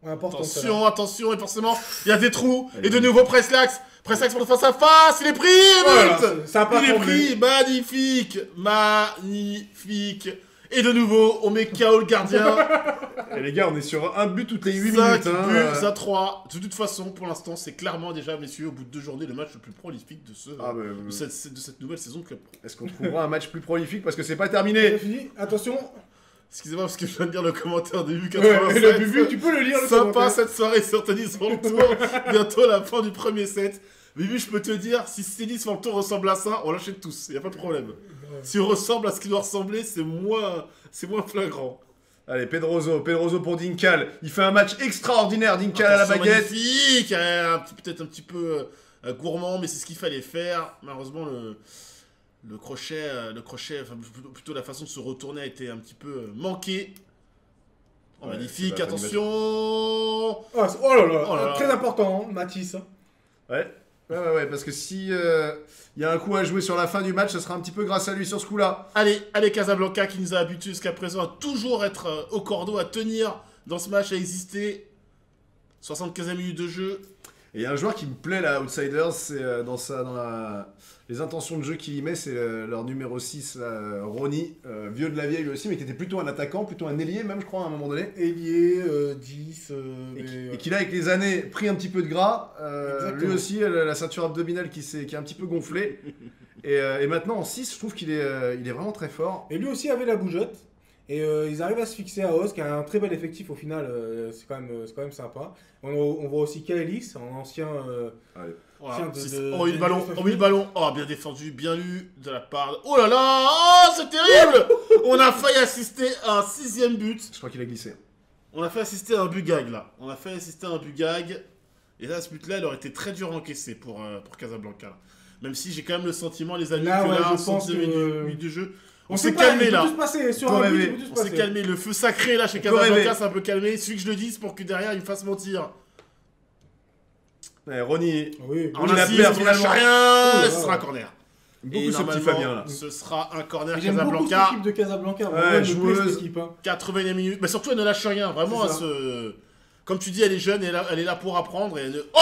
Ouais, important. Attention, et forcément, il y a des trous. Allez. Et de nouveau, Presslax pour le face à face, il est pris, Voilà, but. ça a pas Il est tombé. pris, magnifique. Et de nouveau, on met KO le gardien. Et les gars, on est sur un but toutes les 8 5 minutes. Hein. buts à 3. De toute façon, pour l'instant, c'est clairement déjà, messieurs, au bout de 2 journées, le match le plus prolifique de cette nouvelle saison de Club Pro. Est-ce qu'on trouvera un match plus prolifique parce que c'est pas C'est terminé? fini. Attention. Excusez-moi parce que je viens de lire le commentaire début Ouais, 87. le Bubu, tu peux le lire. Le Sympa commentaire. cette soirée sur Tennis World Tour. Bientôt la fin du premier set. Bibu, je peux te dire, si Tennis World Tour ressemble à ça, on l'achète tous, y a pas de problème. Si on ressemble à ce qu'il doit ressembler, c'est moins flagrant. Allez, Pedroso pour Dinkal. Il fait un match extraordinaire, Dinkal à la Attention, baguette. magnifique, peut-être un petit peu gourmand, mais c'est ce qu'il fallait faire. Malheureusement, le crochet, enfin, plutôt la façon de se retourner a été un petit peu manqué. Oh, Ouais, magnifique, c'est pas attention. Oh là là, Oh là là. très important, hein, Matisse. Ouais. Ouais, parce que si il y a un coup à jouer sur la fin du match, ce sera un petit peu grâce à lui sur ce coup-là. Allez, Casablanca qui nous a habitués jusqu'à présent à toujours être au cordeau, à tenir dans ce match, à exister. 75e minute de jeu. Et il y a un joueur qui me plaît là, Outsiders, c'est les intentions de jeu qu'il y met, c'est leur numéro 6, là, Ronny, vieux de la vieille lui aussi, mais qui était plutôt un attaquant, plutôt un ailier même je crois à un moment donné. Ailier, 10... Et qui là avec les années pris un petit peu de gras, lui aussi la ceinture abdominale qui est un petit peu gonflée. Et maintenant en 6, je trouve qu'il est vraiment très fort. Et lui aussi avait la bougeotte. Et ils arrivent à se fixer à Oz, qui a un très bel effectif au final, c'est quand même sympa. On voit aussi Kaelis, un ancien... Voilà. de- Oh, de- le ballon, oh, le ballon. Oh, bien défendu, bien lu de la part de... Oh là là, oh, c'est terrible. On a failli assister à un 6ème but. Je crois qu'il a glissé. On a fait assister à un but gag, là. On a fait assister à un but gag. Et là, ce but-là, il aurait été très dur à encaisser pour Casablanca. Là. Même si j'ai quand même le sentiment, les amis, Là, que ouais, là, je pense que- minutes du jeu... On sait s'est pas, calmé il peut là. tout se passer, sur Faut un but, rêver. il peut tout se On s'est passer. calmé. Le feu sacré là chez Faut rêver. Casablanca, c'est un peu calmé. Celui que je le dise pour que derrière il me fasse mentir. Ouais, Ronny, Oui, On il a insiste, peur, on lâche finalement. rien. Oh là Ce là. sera un corner. beaucoup Et ce petit normalement, Fabien là. ce sera un corner j'aime beaucoup cette Casablanca. équipe de Casablanca, Ouais, vraiment, elle me plaît, joueuse. cette équipe. Hein. 80e minute. Mais surtout, elle ne lâche rien. Vraiment, C'est à ça. ce... Comme tu dis, elle est jeune, elle est là pour apprendre. Et elle ne... Oh,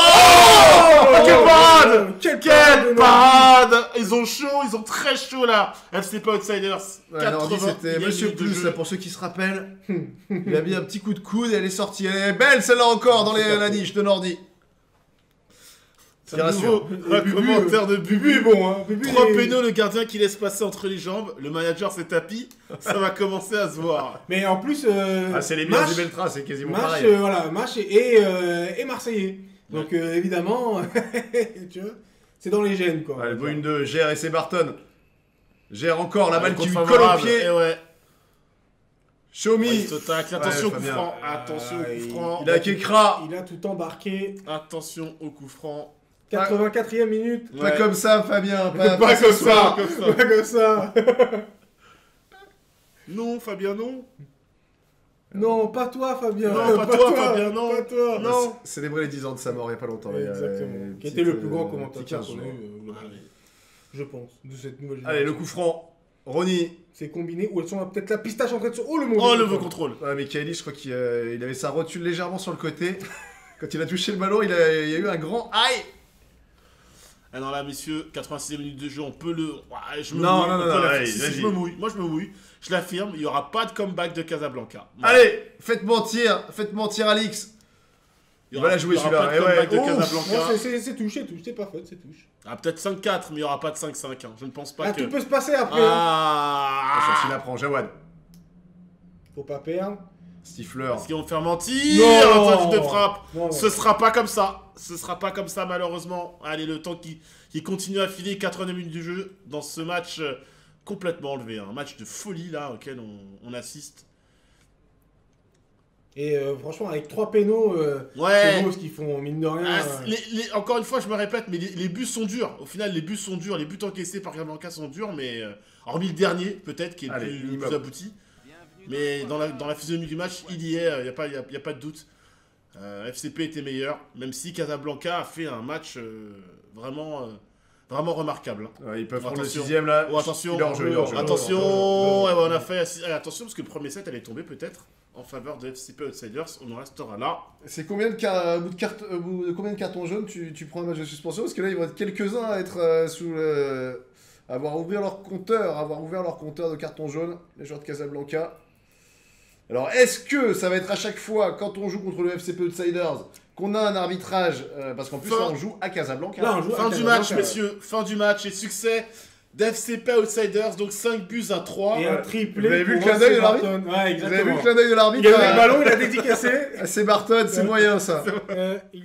quelle parade! Quelle Quelle parade! Ils ont chaud, ils ont très chaud là. FC pas Outsiders. Ouais, Nordi, c'était 80e Monsieur minute de Plus, jeu. là, pour ceux qui se rappellent. Il a mis un petit coup de coude et elle est sortie. Elle est belle celle-là encore dans la niche de Nordi. C'est un nouveau Et un Bubu, commentaire de Bubu est Bubu. bon, hein. Bubu, 3 il est- pénaux, le gardien qui laisse passer entre les jambes. Le manager s'est tapis. Ça va commencer à se voir. Mais en plus, Ah, c'est les biens Mach- du Beltra, c'est quasiment Mach, pareil. voilà, Mach est Marseillais. Donc évidemment, tu vois, c'est dans les gènes quoi. Ouais, le Bruine 2 gère et c'est Barton. Gère encore la balle qui lui Contre colle au favorable. pied. Et ouais. Show me. Il se tacle. Attention au coup Fabien. franc. Attention au coup franc. Il a Kekra. Il a tout embarqué. Attention au coup franc. 84e minute. Pas Ouais. comme ça, Fabien. Pas pas comme ce soir. ça. Pas comme ça. Non, Fabien, non. Non, pas toi, Fabien. Non, pas toi, Fabien, non. Pas toi. Non. Célébrer les 10 ans de sa mort il y a pas longtemps. là, il y a Exactement. une Qui petite, était le plus grand petit commentateur 15 qu'on ait jours. eu, globalement. Je pense, de cette nouvelle génération. Allez, le coup franc. Ronny. C'est combiné, ou elles sont peut-être la pistache en train de se... Oh, le mauvais Oh, le contrôle. beau contrôle. Ouais, mais Kaeli, je crois qu'il il avait sa rotule légèrement sur le côté. Quand il a touché le ballon, il y a eu un grand aïe. Alors là, messieurs, 86 minutes de jeu, on peut le... Ouais, je me Non, mouille, non, on non, peut non, l'affirmer. allez, Si, vas-y. je me mouille. Moi, je me mouille. Je l'affirme, il n'y aura pas de comeback de Casablanca. Voilà. Allez, faites mentir Alix. Il y va la aura- jouer il y aura pas de celui-là. comeback Eh de ouais. Casablanca. Non, c'est touche, c'est pas faute, c'est touche. Ah, peut-être 5-4, mais il n'y aura pas de 5-5. Hein. Je ne pense pas Ah, que... tout peut se passer après. Hein. Attention, Ah s'il apprend, Jawad. Faut pas perdre. Stifler. Est-ce qu'ils vont me faire mentir? Non. Tentative de frappe. Non, non. Ce sera pas comme ça. Ce sera pas comme ça, malheureusement. Allez, le temps qui continue à filer, 80 minutes du jeu dans ce match complètement enlevé. Un match de folie, là, auquel on assiste. Et franchement, avec 3 pénaux, Ouais. c'est beau ce qu'ils font, mine de rien. Ah, encore une fois, je me répète, mais les buts sont durs. Au final, les buts sont durs. Les buts encaissés par Casablanca sont durs, mais hormis le dernier, peut-être, qui est Allez, le plus minimum. abouti. Mais dans la physionomie du match, il y est, il n'y a pas de doute. FCP était meilleur, même si Casablanca a fait un match vraiment remarquable. Hein. Ouais, ils peuvent prendre le Attention. 6ème là. Oh, attention, Il est hors jeu, il est hors jeu. attention, ouais, on a fait attention parce que le premier set allait tomber peut-être en faveur de FCP Outsiders. On en restera là. C'est combien au bout de combien de cartons jaunes tu prends un match de suspension? Parce que là, il va être quelques-uns à être sous le. Avoir ouvert leur compteur de cartons jaunes, les joueurs de Casablanca. Alors, est-ce que ça va être à chaque fois, quand on joue contre le FCP Outsiders, qu'on a un arbitrage parce qu'en plus, Fin. là, on joue à Casablanca. Là, on joue à Fin du Casablanca, match, ouais. messieurs, fin du match et succès d'FCP Outsiders, donc 5 buts à 3. Et un Vous triplé. avez vu le pour clin d'œil de Ross l'arbitre Barton. Ouais, Vous avez vu exactement. le clin d'œil de l'arbitre Il a vu le ballon, il a dédicacé. C'est Barton, c'est moyen ça. Il